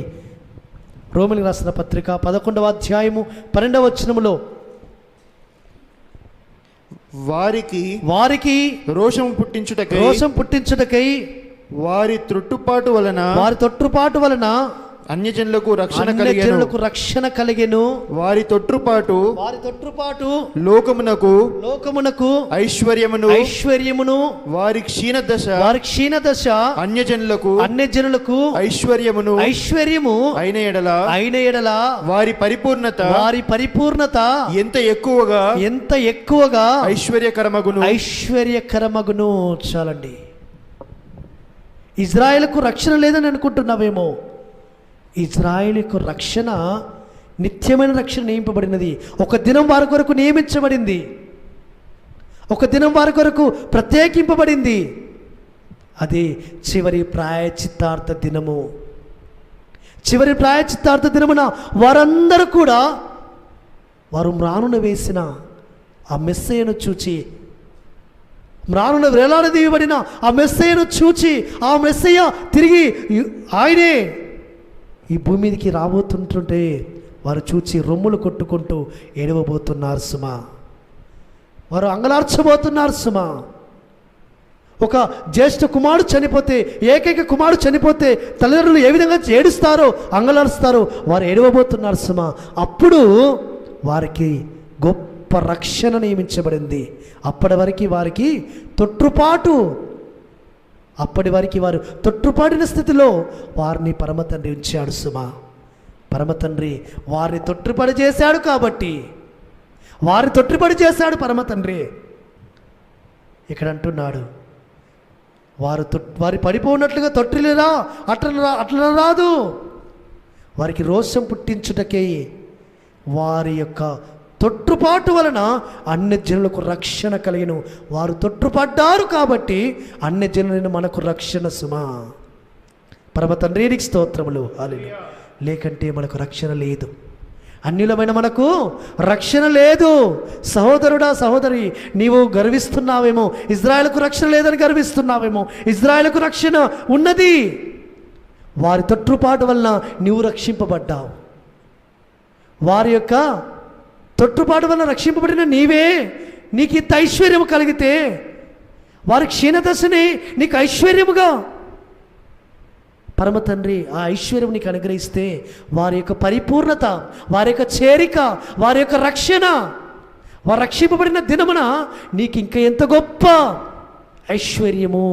రోమిలకు రాసిన పత్రిక 11వ అధ్యాయము 12వ వచనములో, వారికి రోషం పుట్టించుటకై వారి తొట్టుపాటు వలన అన్యజనులకు రక్షణ కలిగెను. వారి తొట్టుపాటు లోకమునకు ఐశ్వర్యమును వారి క్షీణదశ అన్యజనులకు ఐశ్వర్యము అయిన ఎడల వారి పరిపూర్ణత ఎంత ఎక్కువగా ఐశ్వర్యకరమగును. చాలండి. ఇజ్రాయెల్కు రక్షణ లేదని అనుకుంటున్నావేమో, ఇజ్రాయెలుకు రక్షణ, నిత్యమైన రక్షణ నియమింపబడినది. ఒక దినం వారి కొరకు నియమించబడింది, ఒక దినం వారి కొరకు ప్రత్యేకింపబడింది. అది చివరి ప్రాయశ్చిత్తార్థ దినము. చివరి ప్రాయశ్చిత్తార్థ దినమున వారందరూ కూడా వారు మ్రానున వేసిన ఆ మెస్సయ్యను చూచి, మ్రానున వేలాడదీయబడిన ఆ మెస్సయ్యను చూచి, ఆ మెస్సయ్య తిరిగి ఆయనే ఈ భూమి మీదకి రాబోతుంటుంటే వారు చూచి రొమ్ములు కొట్టుకుంటూ ఏడవబోతున్నారు సుమా. వారు అంగలార్చబోతున్నారు సుమా. ఒక జ్యేష్ఠ కుమారుడు చనిపోతే, ఏకైక కుమారుడు చనిపోతే తల్లిదండ్రులు ఏ విధంగా ఏడుస్తారో, అంగలారుస్తారో, వారు ఏడవబోతున్నారు సుమా. అప్పుడు వారికి గొప్ప రక్షణ నియమించబడింది. అప్పటి వారికి తొట్టుపాటు, వారు తొట్టుపాడిన స్థితిలో వారిని పరమ తండ్రి ఉంచాడు సుమా. పరమ తండ్రి వారిని తొట్టుపడి చేశాడు. కాబట్టి వారిని తొట్టుపడి చేశాడు పరమ తండ్రి. ఇక్కడ అంటున్నాడు, వారి పడిపోయినట్లుగా తొట్టిలేరా, అట్లా రాదు. వారికి రోషం పుట్టించుటకే వారి యొక్క తొట్టుపాటు వలన అన్ని జనులకు రక్షణ కలిగిన. వారు తొట్టుపడ్డారు కాబట్టి అన్ని జనులను మనకు రక్షణ సుమా. పరమ తండ్రికి స్తోత్రములు. హల్లెలూయా. లేకంటే మనకు రక్షణ లేదు. అన్యులమైన మనకు రక్షణ లేదు. సహోదరుడా, సహోదరి, నీవు గర్విస్తున్నావేమో, ఇజ్రాయెల్కు రక్షణ లేదని గర్విస్తున్నావేమో. ఇజ్రాయెల్కు రక్షణ ఉన్నది. వారి తొట్టుపాటు వలన నీవు రక్షింపబడ్డావు. వారి యొక్క తొట్టుపాటు వలన రక్షింపబడిన నీకు ఇంత ఐశ్వర్యము కలిగితే, వారి క్షీణదశని నీకు ఐశ్వర్యముగా పరమ తండ్రి ఆ ఐశ్వర్యం నీకు అనుగ్రహిస్తే, వారి యొక్క పరిపూర్ణత, వారి యొక్క చేరిక, వారి యొక్క రక్షణ, వారు రక్షింపబడిన దినమున నీకు ఇంకా ఎంత గొప్ప ఐశ్వర్యము,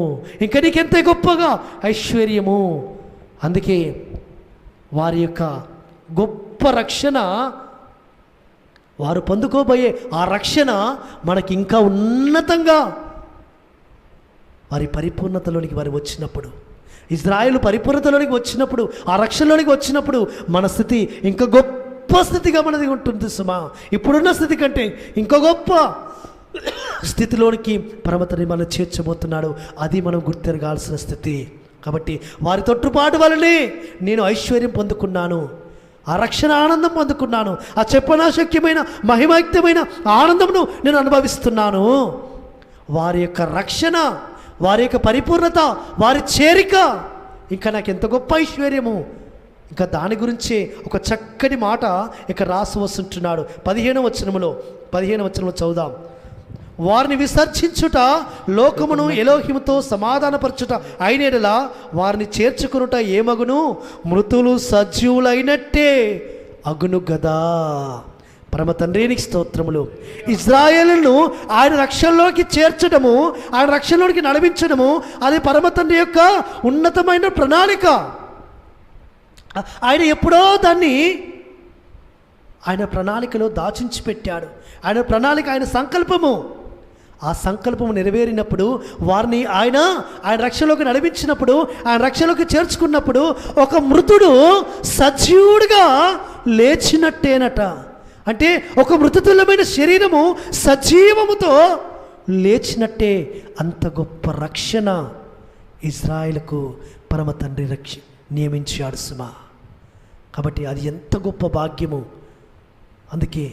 ఇంకా నీకెంత గొప్పగా ఐశ్వర్యము. అందుకే వారి యొక్క గొప్ప రక్షణ, వారు పొందుకోబోయే ఆ రక్షణ మనకి ఇంకా ఉన్నతంగా, వారి పరిపూర్ణతలోనికి వారు వచ్చినప్పుడు, ఇజ్రాయేలు పరిపూర్ణతలోనికి వచ్చినప్పుడు, ఆ రక్షణలోనికి వచ్చినప్పుడు మన స్థితి ఇంకా గొప్ప స్థితిగా మనది ఉంటుంది సుమా. ఇప్పుడున్న స్థితి కంటే ఇంకా గొప్ప స్థితిలోనికి పరమతని మనం చేర్చబోతున్నాడు. అది మనం గుర్తెరగాల్సిన స్థితి. కాబట్టి వారి తొట్టుపాటు వలనే నేను ఐశ్వర్యం పొందుకున్నాను, ఆ రక్షణ ఆనందం పొందుకున్నాను, ఆ చెప్పనాశక్యమైన మహిమయుక్తమైన ఆనందమును నేను అనుభవిస్తున్నాను. వారి యొక్క రక్షణ, వారి యొక్క పరిపూర్ణత, వారి చేరిక ఇంకా నాకు ఎంత గొప్ప ఐశ్వర్యము. ఇంకా దాని గురించే ఒక చక్కటి మాట ఇక్కడ రాసి వస్తుంటున్నాడు. 15వ వచనములో చదువుదాం. వారిని విసర్జించుట లోకమును ఎలోహిముతో సమాధానపరచుట అయిన యెడల వారిని చేర్చుకునుట ఏమగును? మృతులు సజీవులైనట్టే అగును గదా. పరమ తండ్రికి స్తోత్రములు. ఇజ్రాయేలును ఆయన రక్షణలోకి చేర్చడము, ఆయన రక్షణలోకి నడిపించడము, అది పరమ తండ్రి యొక్క ఉన్నతమైన ప్రణాళిక. ఆయన ఎప్పుడో దాన్ని ఆయన ప్రణాళికలో దాచించి పెట్టాడు. ఆయన ప్రణాళిక, ఆయన సంకల్పము. ఆ సంకల్పము నెరవేరినప్పుడు వారిని ఆయన రక్షలోకి నడిపించినప్పుడు, ఆయన రక్షలోకి చేర్చుకున్నప్పుడు ఒక మృతుడు సజీవుడిగా లేచినట్టేనట. అంటే ఒక మృతతుల్యమైన శరీరము సజీవముతో లేచినట్టే. అంత గొప్ప రక్షణ ఇజ్రాయేలుకు పరమ తండ్రి నియమించాడు సుమా. కాబట్టి అది ఎంత గొప్ప భాగ్యము. అందుకే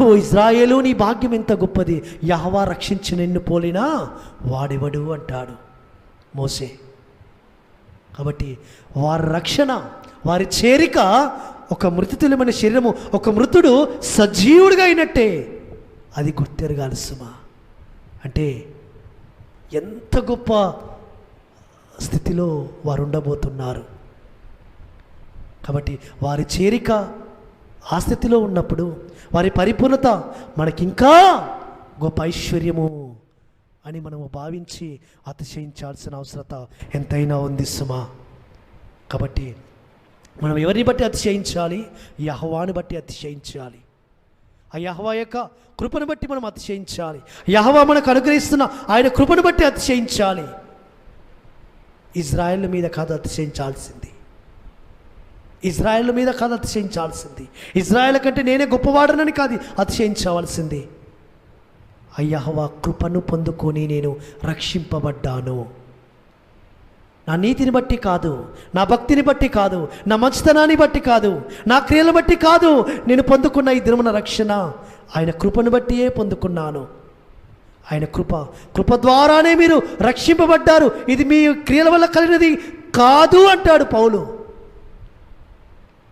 ఓ ఇజ్రాయేలు, నీ భాగ్యం ఎంత గొప్పది, యెహోవా రక్షించి నిన్ను పోలినా వాడెవడు అంటాడు మోసే. కాబట్టి వారి రక్షణ, వారి చేరిక ఒక మృతతుల్యమైన శరీరము, ఒక మృతుడు సజీవుడిగా అయినట్టే. అది గుర్తెరగాలి సుమా. అంటే ఎంత గొప్ప స్థితిలో వారు ఉండబోతున్నారు. కాబట్టి వారి చేరిక ఆ స్థితిలో ఉన్నప్పుడు వారి పరిపూర్ణత మనకింకా గొప్ప ఐశ్వర్యము అని మనము భావించి అతిశయించాల్సిన అవసరత ఎంతైనా ఉంది సుమా. కాబట్టి మనం ఎవరిని బట్టి అతిశయించాలి? యెహోవాను బట్టి అతిశయించాలి. ఆ యెహోవా యొక్క కృపను బట్టి మనం అతిశయించాలి. యెహోవా మనకు అనుగ్రహిస్తున్న ఆయన కృపను బట్టి అతిశయించాలి. ఇజ్రాయేల్ మీద కాదు అతిశయించాల్సింది, ఇజ్రాయేల్ మీద కాదు అతిశయించాల్సింది, ఇజ్రాయేల్ కంటే నేనే గొప్పవాడనని కాదు అతిశయించవలసింది. యెహోవా కృపను పొందుకొని నేను రక్షింపబడ్డాను. నా నీతిని బట్టి కాదు, నా భక్తిని బట్టి కాదు, నా మంచితనాన్ని బట్టి కాదు, నా క్రియలను బట్టి కాదు నేను పొందుకున్న ఈ దినమున రక్షణ ఆయన కృపను బట్టియే పొందుకున్నాను. ఆయన కృప ద్వారానే మీరు రక్షింపబడ్డారు, ఇది మీ క్రియల వల్ల కలిగినది కాదు అంటాడు పౌలు.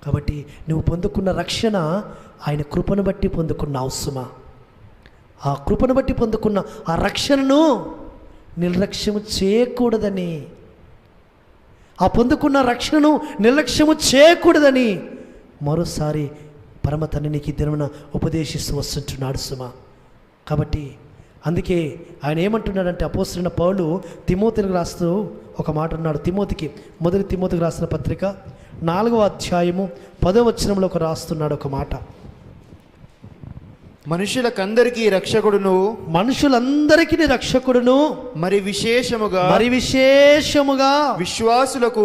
కాబట్టి నువ్వు పొందుకున్న రక్షణ ఆయన కృపను బట్టి పొందుకున్నావు సుమా. ఆ కృపను బట్టి పొందుకున్న ఆ రక్షణను నిర్లక్ష్యము చేయకూడదని, ఆ పొందుకున్న రక్షణను నిర్లక్ష్యము చేయకూడదని మరోసారి పరమ తండ్రి నీకు ఈ దినమున ఉపదేశిస్తూ వస్తుంటున్నాడు సుమా. కాబట్టి అందుకే ఆయన ఏమంటున్నాడంటే, అపోస్తలుడైన పౌలు తిమోతికి రాస్తూ ఒక మాట అన్నాడు. మొదటి తిమోతికి రాసిన పత్రిక 4వ అధ్యాయము 10వ వచనంలో రాస్తున్నాడు ఒక మాట. మనుషులకందరికీ రక్షకుడును, మనుషులందరికీ రక్షకుడును, మరి విశేషముగా విశ్వాసులకు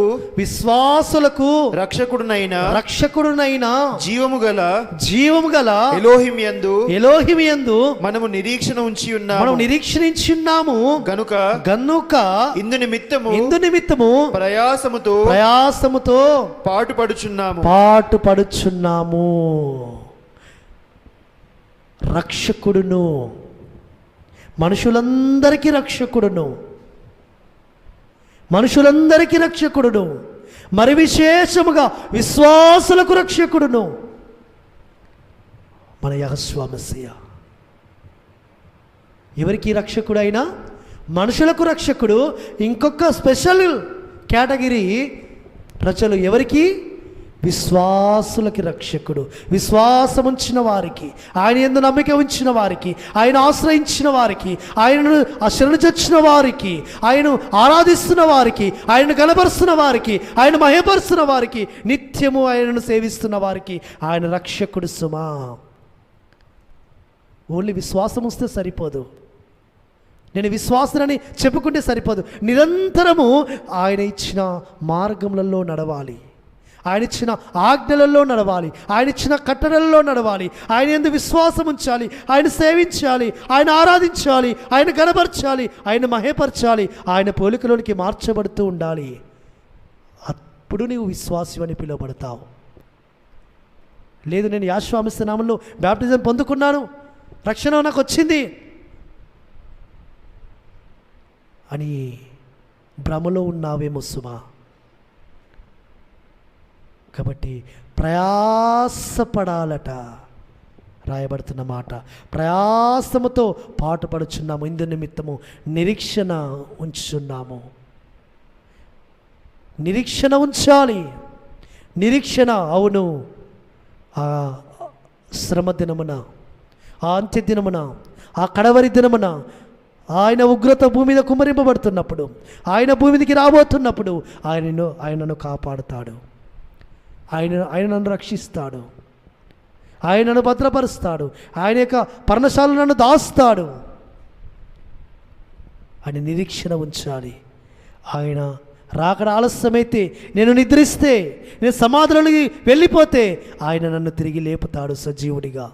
రక్షకుడునైన జీవము గల ఎలోహిము యందు మనము నిరీక్షణ ఉంచి ఉన్నాము గనుక ఇందు నిమిత్తము ప్రయాసముతో పాటుపడుచున్నాము. రక్షకుడును, మనుషులందరికీ రక్షకుడును, మరి విశేషముగా విశ్వాసులకు రక్షకుడును మన యెహోవా మెస్సియా. ఎవరికి రక్షకుడైనా? మనుషులకు రక్షకుడు. ఇంకొక స్పెషల్ కేటగిరీ ప్రజలు ఎవరికి? విశ్వాసులకి రక్షకుడు. విశ్వాసం ఉంచిన వారికి, ఆయన యందు నమ్మిక ఉంచిన వారికి, ఆయన ఆశ్రయించిన వారికి, ఆయనను శరణుజొచ్చిన వారికి, ఆయనను ఆరాధిస్తున్న వారికి, ఆయనను గణపరుస్తున్న వారికి, ఆయన మహిమపరుస్తున్న వారికి, నిత్యము ఆయనను సేవిస్తున్న వారికి ఆయన రక్షకుడు సుమా. ఓన్లీ విశ్వాసం వస్తే సరిపోదు, నేను విశ్వాసునని చెప్పుకుంటే సరిపోదు. నిరంతరము ఆయన ఇచ్చిన మార్గములలో నడవాలి, ఆయన ఇచ్చిన ఆజ్ఞలలో నడవాలి, ఆయన ఇచ్చిన కట్టడలలో నడవాలి, ఆయన యందు విశ్వాసం ఉంచాలి, ఆయన సేవించాలి, ఆయన ఆరాధించాలి, ఆయన గణపరచాలి, ఆయన మహేపరచాలి, ఆయన పోలికలోనికి మార్చబడుతూ ఉండాలి. అప్పుడు నీవు విశ్వాసం అని పిలువబడతావు. లేదు నేను యెహోవా నామములో బాప్టిజం పొందుకున్నాను, రక్షణ నాకు వచ్చింది అని భ్రమలో ఉన్నావేమో సుమా. కాబట్టి ప్రయాసపడాలట. రాయబడుతున్న మాట. ప్రయాసముతో పాటుపడుచున్నాము, ఇందు నిమిత్తము నిరీక్షణ ఉంచుచున్నాము. నిరీక్షణ ఉంచాలి. నిరీక్షణ, అవును, ఆ శ్రమ దినమున, ఆ అంత్య దినమున, ఆ కడవరి దినమున ఆయన ఉగ్రత భూమి మీద కుమ్మరింపబడుతున్నప్పుడు, ఆయన భూమి మీదకి రాబోతున్నప్పుడు ఆయనను కాపాడుతాడు, ఆయన నన్ను రక్షిస్తాడు, ఆయనను భద్రపరుస్తాడు, ఆయన యొక్క పర్ణశాలను నన్ను దాస్తాడు అని నిరీక్షణ ఉంచాలి. ఆయన రాకడ ఆలస్యమైతే, నేను నిద్రిస్తే, నేను సమాధులకి వెళ్ళిపోతే ఆయన నన్ను తిరిగి లేపుతాడు సజీవుడిగా.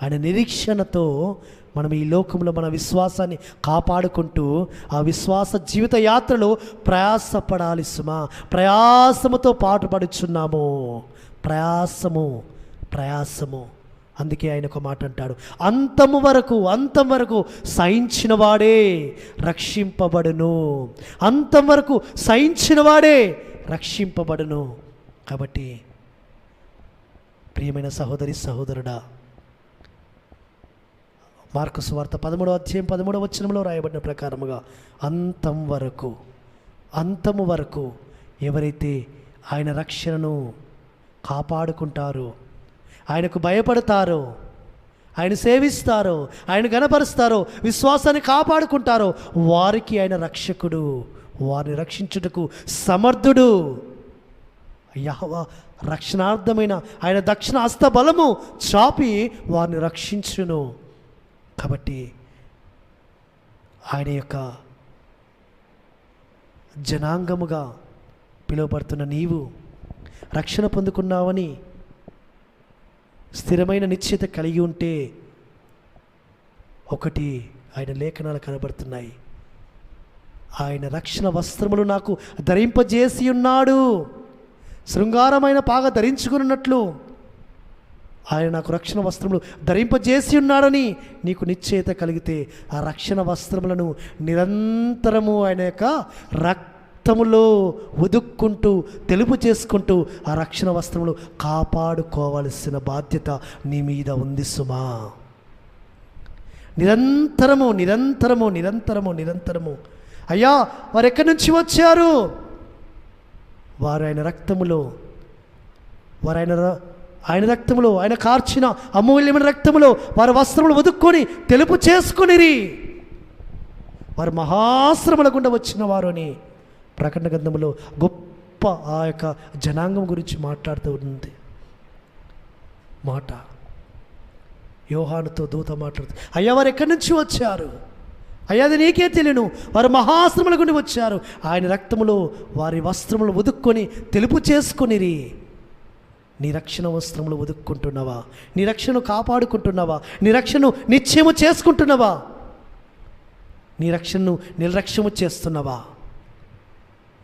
ఆయన నిరీక్షణతో మనం ఈ లోకంలో మన విశ్వాసాన్ని కాపాడుకుంటూ ఆ విశ్వాస జీవిత యాత్రలో ప్రయాసపడాలి సుమా. ప్రయాసముతో పాటుపడుచున్నాము. ప్రయాసము. అందుకే ఆయన ఒక మాట అంటాడు, అంతం వరకు సహించిన వాడే రక్షింపబడును. అంతం వరకు సహించిన వాడే రక్షింపబడును. కాబట్టి ప్రియమైన సహోదరి సహోదరుడా, మార్కు సువార్త 13వ అధ్యాయం 13వ వచనంలో రాయబడిన ప్రకారముగా అంతము వరకు ఎవరైతే ఆయన రక్షణను కాపాడుకుంటారో, ఆయనకు భయపడతారో, ఆయన సేవిస్తారో, ఆయన గణపరుస్తారో, విశ్వాసాన్ని కాపాడుకుంటారో వారికి ఆయన రక్షకుడు, వారిని రక్షించుటకు సమర్థుడు. యెహోవా రక్షణార్థమైన ఆయన దక్షిణ హస్త బలము చాపి వారిని రక్షించును. కాబట్టి ఆయన యొక్క జనాంగముగా పిలువబడుతున్న నీవు రక్షణ పొందుకున్నావని స్థిరమైన నిశ్చయత కలిగి ఉంటే, ఒకటి ఆయన లేఖనాలు కనబడుతున్నాయి, ఆయన రక్షణ వస్త్రములు నాకు ధరింపజేసి ఉన్నాడు. శృంగారమైన పాగ ధరించుకున్నట్లు ఆయన నాకు రక్షణ వస్త్రములు ధరింపజేసి ఉన్నాడని నీకు నిశ్చయత కలిగితే, ఆ రక్షణ వస్త్రములను నిరంతరము ఆయన యొక్క రక్తములో ఉదుక్కుంటూ తెలుపు చేసుకుంటూ ఆ రక్షణ వస్త్రములు కాపాడుకోవాల్సిన బాధ్యత నీ మీద ఉంది సుమా. నిరంతరము అయ్యా, వారు ఎక్కడి నుంచి వచ్చారు? వారు ఆయన రక్తములో, ఆయన రక్తములో, ఆయన కార్చిన అమూల్యమైన రక్తములో వారి వస్త్రములు వదుక్కొని తెలుపు చేసుకునిరి. వారు మహాశ్రమల గుండా వచ్చిన వారు అని ప్రకటన గ్రంథములో గొప్ప ఆ యొక్క జనాంగం గురించి మాట్లాడుతూ ఉంది. మాట యోహానుతో దూత మాట్లాడుతూ, అయ్యా వారు ఎక్కడి నుంచి వచ్చారు? అయ్యా అది నీకే తెలియను, వారు మహాశ్రమల గుండి వచ్చారు. ఆయన రక్తములో వారి వస్త్రములు ఉదుక్కొని తెలుపు చేసుకొనిరి. నీ రక్షణ వస్త్రములు ఉదుక్కుంటున్నావా? నీ రక్షణను కాపాడుకుంటున్నావా? నీ రక్షణను నిశ్చయము చేసుకుంటున్నావా? నీ రక్షణను నిర్లక్ష్యము చేస్తున్నావా?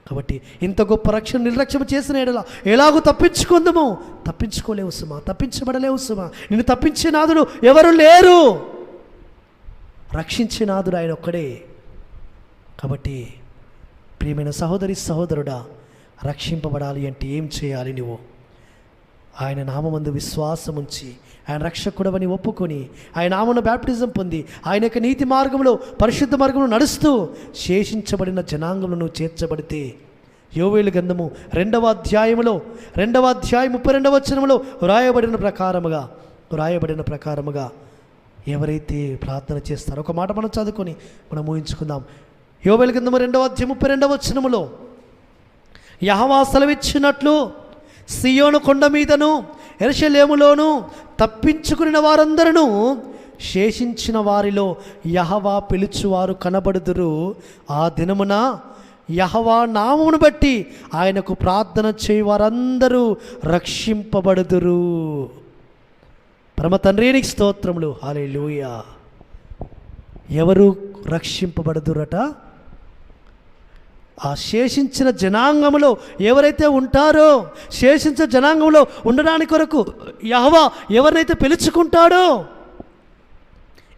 కాబట్టి ఇంత గొప్ప రక్షణ నిర్లక్ష్యము చేసిన ఎలాగూ తప్పించుకుందాము? తప్పించుకోలేవు సుమా, తప్పించబడలేవు సుమా. నిన్ను తప్పించే నాదుడు ఎవరు లేరు. రక్షించే నాదుడు ఆయన ఒక్కడే. కాబట్టి ప్రియమైన సహోదరి సహోదరుడా, రక్షింపబడాలి అంటే ఏం చేయాలి? నువ్వు ఆయన నామమందు విశ్వాసం ఉంచి ఆయన రక్షకుడవని ఒప్పుకొని ఆయన నామమున బ్యాప్టిజం పొంది ఆయన యొక్క నీతి మార్గంలో, పరిశుద్ధ మార్గంలో నడుస్తూ శేషించబడిన జనాంగములను చేర్చబడితే, యోవేలు గ్రంథము 2వ అధ్యాయం 32వ వచనములో వ్రాయబడిన ప్రకారముగా ఎవరైతే ప్రార్థన చేస్తారో, ఒక మాట మనం చదువుకొని మనం ఊహించుకుందాం. యోవేలు గ్రంథము 2వ అధ్యాయం 32వ వచనములో, యెహోవా సెలవిచ్చినట్లు సియోను కొండ మీదను యెరూషలేములోను తప్పించుకున్న వారందరూ శేషించిన వారిలో యెహోవా పిలుచువారు కనబడుదురు. ఆ దినమున యెహోవా నామమును బట్టి ఆయనకు ప్రార్థన చేయవారందరూ రక్షింపబడుదురు. పరమ తండ్రి నీకు స్తోత్రములు. హల్లెలూయా. ఎవరు రక్షింపబడుదురట? ఆ శేషించిన జనాంగంలో ఎవరైతే ఉంటారో, శేషించిన జనాంగంలో ఉండడానికి కొరకు యెహోవా ఎవరినైతే పిలుచుకుంటాడో,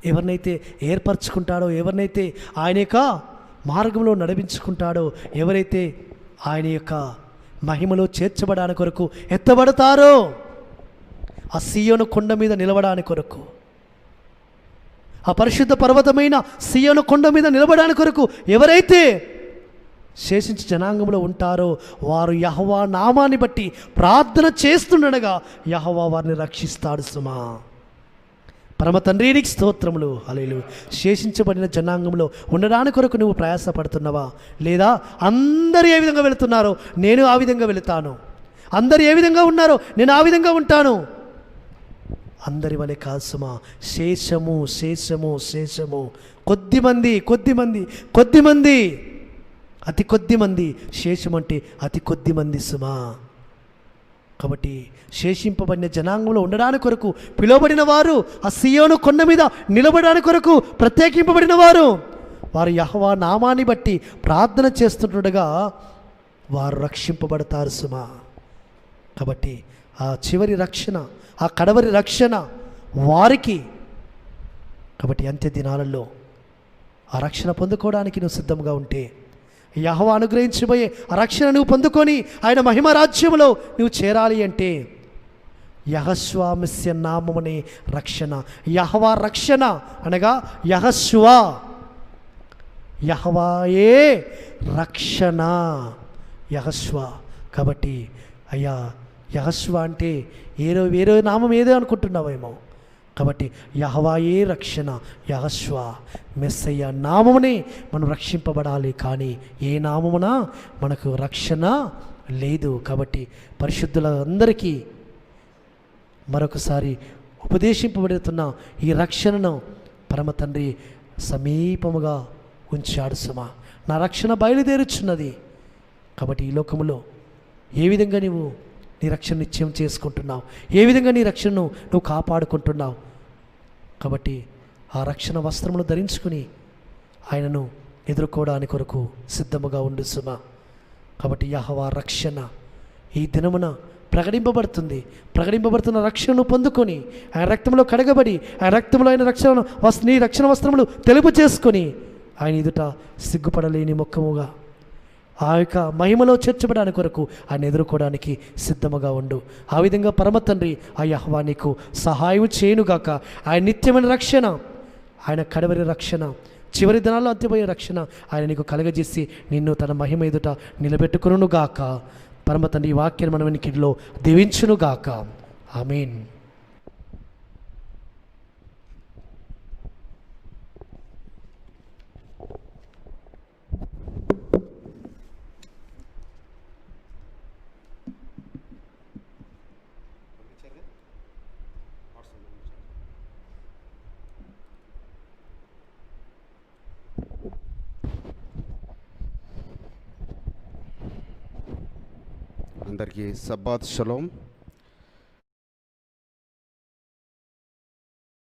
ఎవరినైతే ఏర్పరచుకుంటాడో, ఎవరినైతే ఆయన యొక్క మార్గంలో నడిపించుకుంటాడో, ఎవరైతే ఆయన యొక్క మహిమలో చేర్చబడడానికి కొరకు ఎత్తబడతారో ఆ సీయోను కొండ మీద నిలబడడానికి కొరకు, ఆ పరిశుద్ధ పర్వతమైన సీయోను కొండ మీద నిలబడడానికి కొరకు ఎవరైతే శేషించి జనాంగంలో ఉంటారో వారు యెహోవా నామాన్ని బట్టి ప్రార్థన చేస్తుండగా యెహోవా వారిని రక్షిస్తాడు సుమా. పరమ తండ్రికి స్తోత్రములు. హల్లెలూయా. శేషించబడిన జనాంగంలో ఉండడానికి కొరకు నువ్వు ప్రయాసపడుతున్నావా? లేదా అందరూ ఏ విధంగా వెళుతున్నారో నేను ఆ విధంగా వెళుతాను, అందరు ఏ విధంగా ఉన్నారో నేను ఆ విధంగా ఉంటాను, అందరి వలె కాదు సుమా. శేషము శేషము శేషము, కొద్దిమంది కొద్దిమంది కొద్దిమంది, అతి కొద్ది మంది. శేషం అంటే అతి కొద్ది మంది సుమా. కాబట్టి శేషింపబడిన జనాంగంలో ఉండడానికి కొరకు పిలువబడిన వారు, ఆ సీయోను కొండ మీద నిలబడడానికి కొరకు ప్రత్యేకింపబడిన వారు, వారు యెహోవా నామాన్ని బట్టి ప్రార్థన చేస్తుండగా వారు రక్షింపబడతారు సుమా. కాబట్టి ఆ చివరి రక్షణ, ఆ కడవరి రక్షణ వారికి. కాబట్టి అంత్య దినాలలో ఆ రక్షణ పొందుకోవడానికి నువ్వు సిద్ధంగా ఉంటే, యెహోవా అనుగ్రహించబోయే ఆ రక్షణ నువ్వు పొందుకొని ఆయన మహిమ రాజ్యంలో నువ్వు చేరాలి అంటే యెహోవామిస్య నామమునే రక్షణ. యెహోవా రక్షణ అనగా యెహోవా, యెహోవాయే రక్షణ, యెహోవా. కాబట్టి అయ్యా యెహోవా అంటే వేరే నామం ఏదో అనుకుంటున్నావేమో. కాబట్టి యెహోవాయే రక్షణ, యెహోవా మెస్సయ్య నామమునే మనం రక్షింపబడాలి. కానీ ఏ నామమున మనకు రక్షణ లేదు. కాబట్టి పరిశుద్ధులందరికీ మరొకసారి ఉపదేశింపబడుతున్న ఈ రక్షణను పరమ తండ్రి సమీపముగా ఉంచాడు సుమా. నా రక్షణ బయలుదేరుచున్నది. కాబట్టి ఈ లోకములో ఏ విధంగా నీవు నీ రక్షణ నిశ్చయం చేసుకుంటున్నావు, ఏ విధంగా నీ రక్షణను నువ్వు కాపాడుకుంటున్నావు. కాబట్టి ఆ రక్షణ వస్త్రమును ధరించుకుని ఆయనను ఎదుర్కోవడానికి కొరకు సిద్ధముగా ఉండు సుమా. కాబట్టి యెహోవా రక్షణ ఈ దినమున ప్రకటింపబడుతున్న రక్షణను పొందుకొని ఆయన రక్తంలో కడగబడి ఆయన రక్తంలో ఆయన నీ రక్షణ వస్త్రములు తెలుపు చేసుకొని ఆయన ఎదుట సిగ్గుపడలేని ముఖముగా ఆ యొక్క మహిమలో చేర్చబడానికి కొరకు ఆయన ఎదుర్కోవడానికి సిద్ధముగా ఉండు. ఆ విధంగా పరమ తండ్రి ఆ యెహోవా నీకు సహాయం చేయునుగాక. ఆయన నిత్యమైన రక్షణ, ఆయన కడవరి రక్షణ, చివరి దినాల్లో అంత్యమయ్యే రక్షణ ఆయన నీకు కలగజేసి నిన్ను తన మహిమ ఎదుట నిలబెట్టుకునుగాక. పరమ తండ్రి ఈ వాక్యాన్ని మన వెనుకలో దీవించునుగాక. ఆమేన్. అందరికీ సబ్బాత్ షలోమ్.